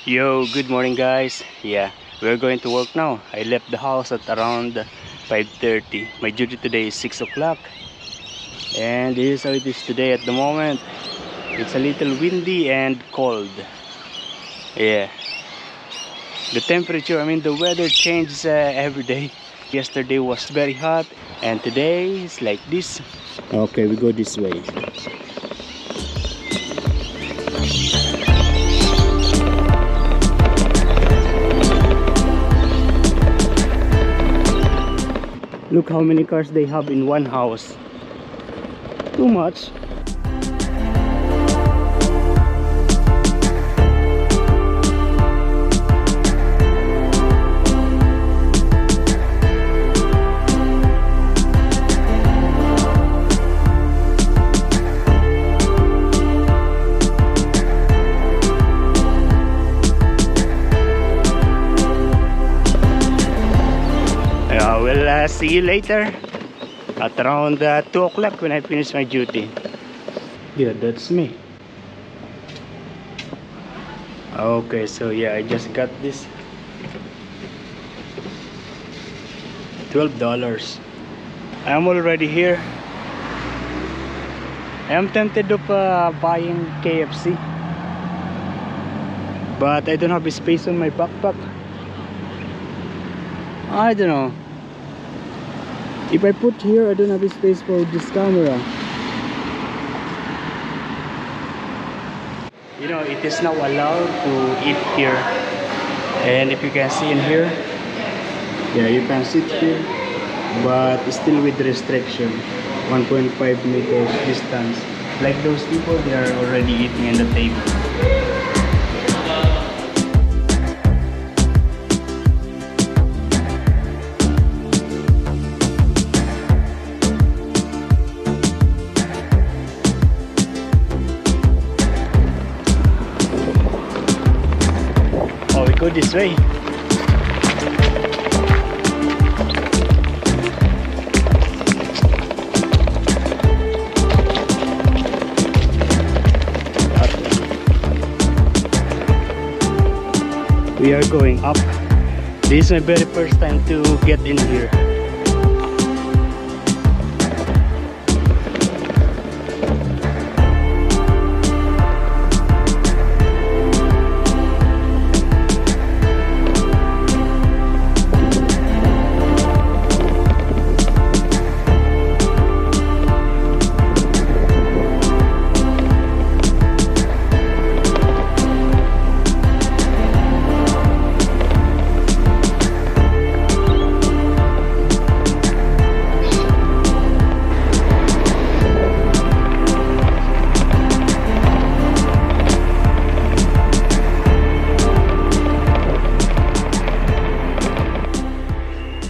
Yo, good morning guys. Yeah, we're going to work now. I left the house at around 5:30. My duty today is 6 o'clock. And this is how it is today at the moment. It's a little windy and cold. Yeah, the temperature, the weather changes every day. Yesterday was very hot and today is like this. Okay, we go this way. Look how many cars they have in one house. Too much. We'll see you later at around 2 o'clock when I finish my duty. Yeah, that's me. Okay, so yeah, I just got this $12. I'm already here. I am tempted of buying KFC, but I don't have a space on my backpack. I don't know. If I put here, I don't have a space for this camera. You know, it is now allowed to eat here. And if you can see in here, yeah, you can sit here, but still with restriction, 1.5 meters distance. Like those people, they are already eating in the table. Go this way. We are going up. This is my very first time to get in here.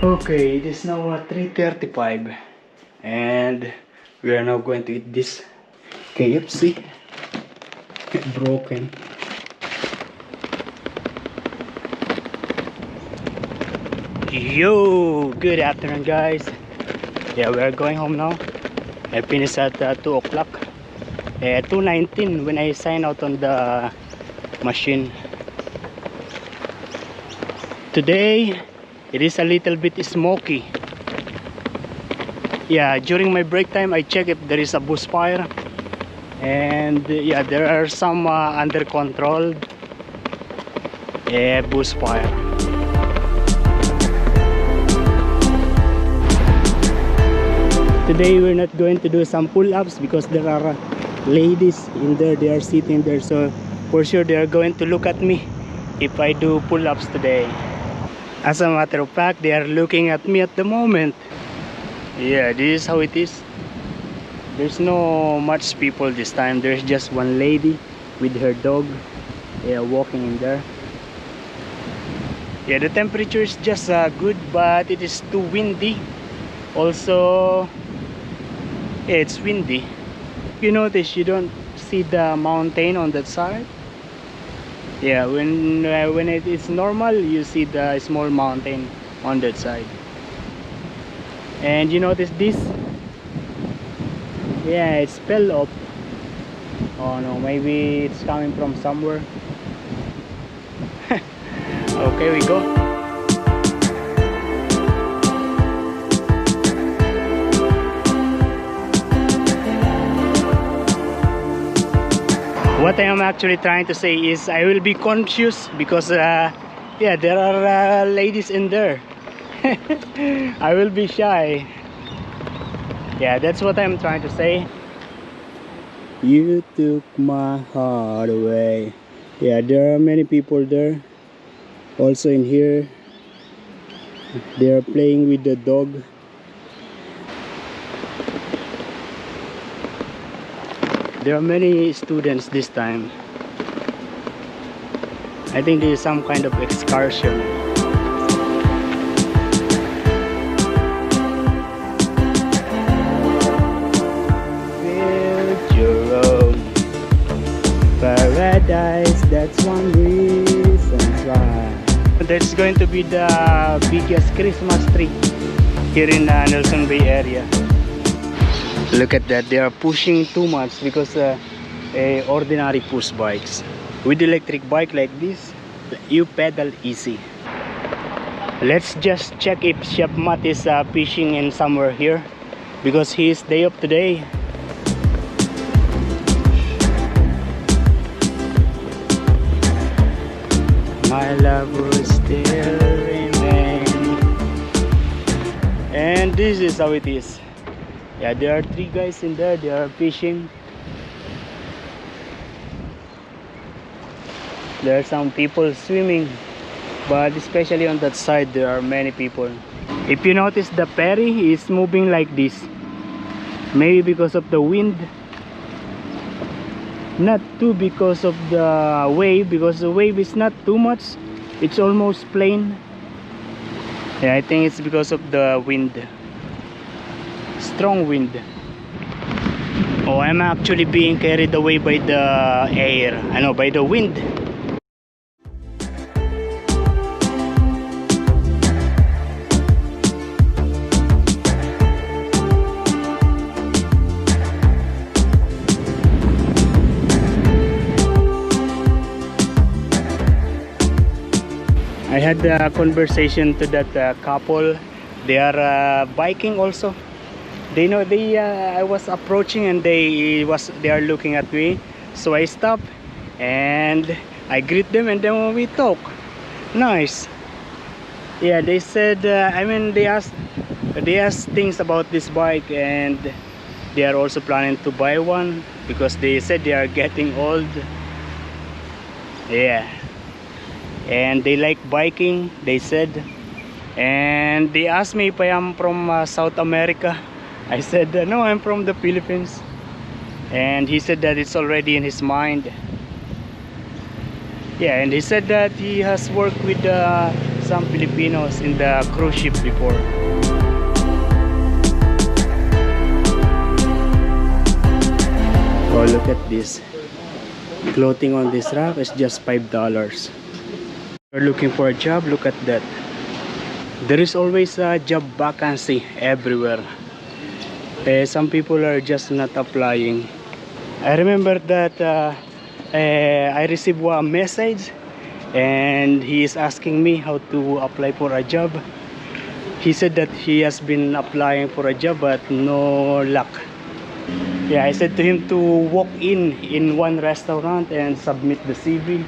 Okay, it is now 3:35 and we are now going to eat this KFC. Broken. Yo, good afternoon guys. Yeah, we are going home now. I finished at 2 o'clock. 2:19 when I sign out on the machine. Today it is a little bit smoky. Yeah, during my break time I check if there is a bush fire, and yeah, there are some under control bush fire. Today we're not going to do some pull-ups because there are ladies in there, they are sitting there, so for sure they are going to look at me if I do pull-ups today. As a matter of fact, they are looking at me at the moment. Yeah, this is how it is. There's no much people this time. There's just one lady with her dog, yeah, walking in there. Yeah, the temperature is just good, but it is too windy. Also, yeah, it's windy. You notice you don't see the mountain on that side. Yeah, when it is normal, you see the small mountain on that side. And you notice this? Yeah, it's fell off. Oh no, maybe it's coming from somewhere. Here we go. What I am actually trying to say is I will be conscious because yeah, there are ladies in there. I will be shy. Yeah, that's what I'm trying to say. You took my heart away. Yeah, there are many people there. Also in here, they are playing with the dog. There are many students this time. I think there is some kind of excursion. Build your own paradise, that's one reason why. That's going to be the biggest Christmas tree here in Nelson Bay area. Look at that, they are pushing too much because ordinary push bikes. With electric bike like this, you pedal easy. Let's just check if Chef Matt is fishing in somewhere here because he is day off today. My love will still remain. And this is how it is. Yeah, there are 3 guys in there, they are fishing. There are some people swimming, but especially on that side there are many people. If you notice, the ferry is moving like this. Maybe because of the wind. Not too because of the wave, because the wave is not too much. It's almost plain. Yeah, I think it's because of the wind. Strong wind. Oh, I'm actually being carried away by the air. I know, by the wind. I had a conversation to that couple. They are biking also. They know I was approaching and they are looking at me, so I stopped and I greet them and then we talk. Nice. Yeah, they said I mean they asked things about this bike and they are also planning to buy one because they said they are getting old. Yeah, and they like biking, they said, and they asked me if I am from South America. I said no, I'm from the Philippines, and he said that it's already in his mind. Yeah, and he said that he has worked with some Filipinos in the cruise ship before. Oh, look at this. Clothing on this rack is just $5. You're looking for a job, look at that. There is always a job vacancy everywhere. Some people are just not applying. I remember that I received a message and he is asking me how to apply for a job. He said that he has been applying for a job but no luck. Yeah, I said to him to walk in one restaurant and submit the CV,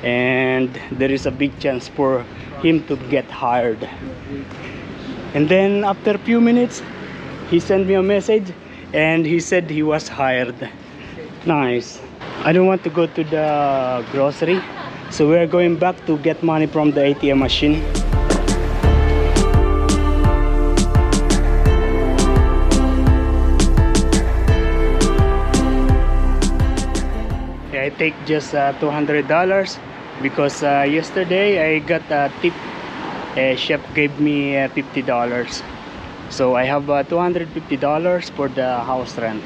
and there is a big chance for him to get hired. And then after a few minutes he sent me a message and he said he was hired. Nice. I don't want to go to the grocery, so we're going back to get money from the ATM machine. I take just $200 because yesterday I got a tip. Chef gave me $50, so I have $250 for the house rent.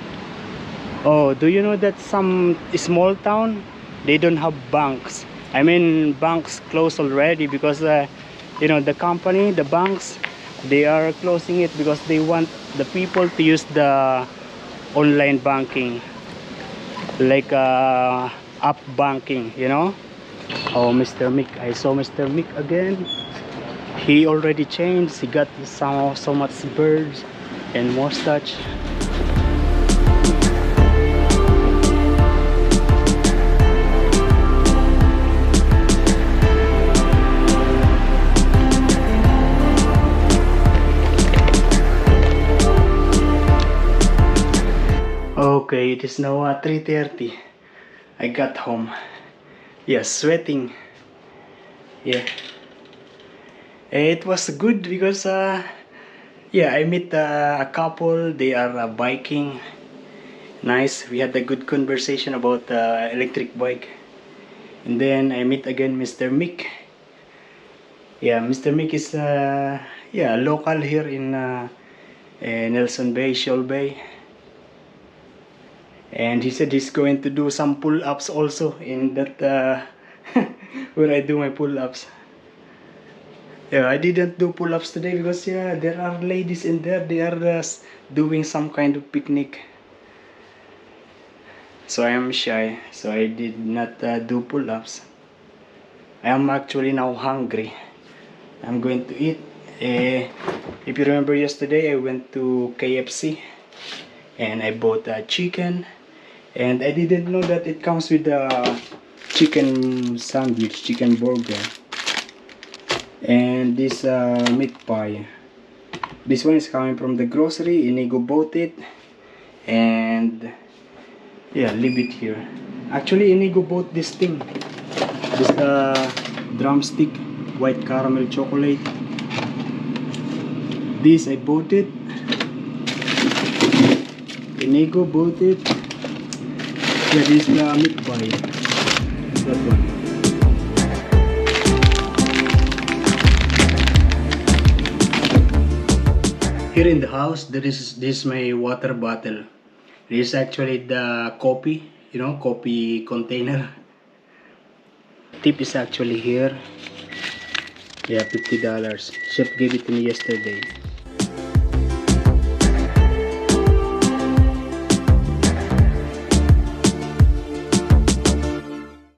Oh, do you know that some small town, they don't have banks? I mean, banks closed already because you know, the company, the banks, they are closing it because they want the people to use the online banking, like app banking, you know. Oh, Mr. Mick. I saw Mr. Mick again. He already changed. He got so much birds and mustache. Okay, it is now 3:30. I got home. Yeah, sweating. Yeah. It was good because yeah, I met a couple. They are biking. Nice. We had a good conversation about electric bike. And then I meet again Mr. Mick. Yeah, Mr. Mick is yeah, local here in Nelson Bay, Shoal Bay. And he said he's going to do some pull-ups also in that where I do my pull-ups. Yeah, I didn't do pull-ups today because yeah, there are ladies in there. They are doing some kind of picnic. So I am shy. So I did not do pull-ups. I am actually now hungry. I'm going to eat. If you remember yesterday, I went to KFC and I bought chicken. And I didn't know that it comes with a chicken sandwich, chicken burger. And this meat pie. This one is coming from the grocery. Inigo bought it. And yeah, leave it here. Actually, Inigo bought this thing. This drumstick, white caramel chocolate. This I bought it. Inigo bought it. Yeah, this is the meat pie. That one. Here in the house, there is this my water bottle. This is actually the coffee, you know, coffee container. Tip is actually here. Yeah, $50. Chef gave it to me yesterday.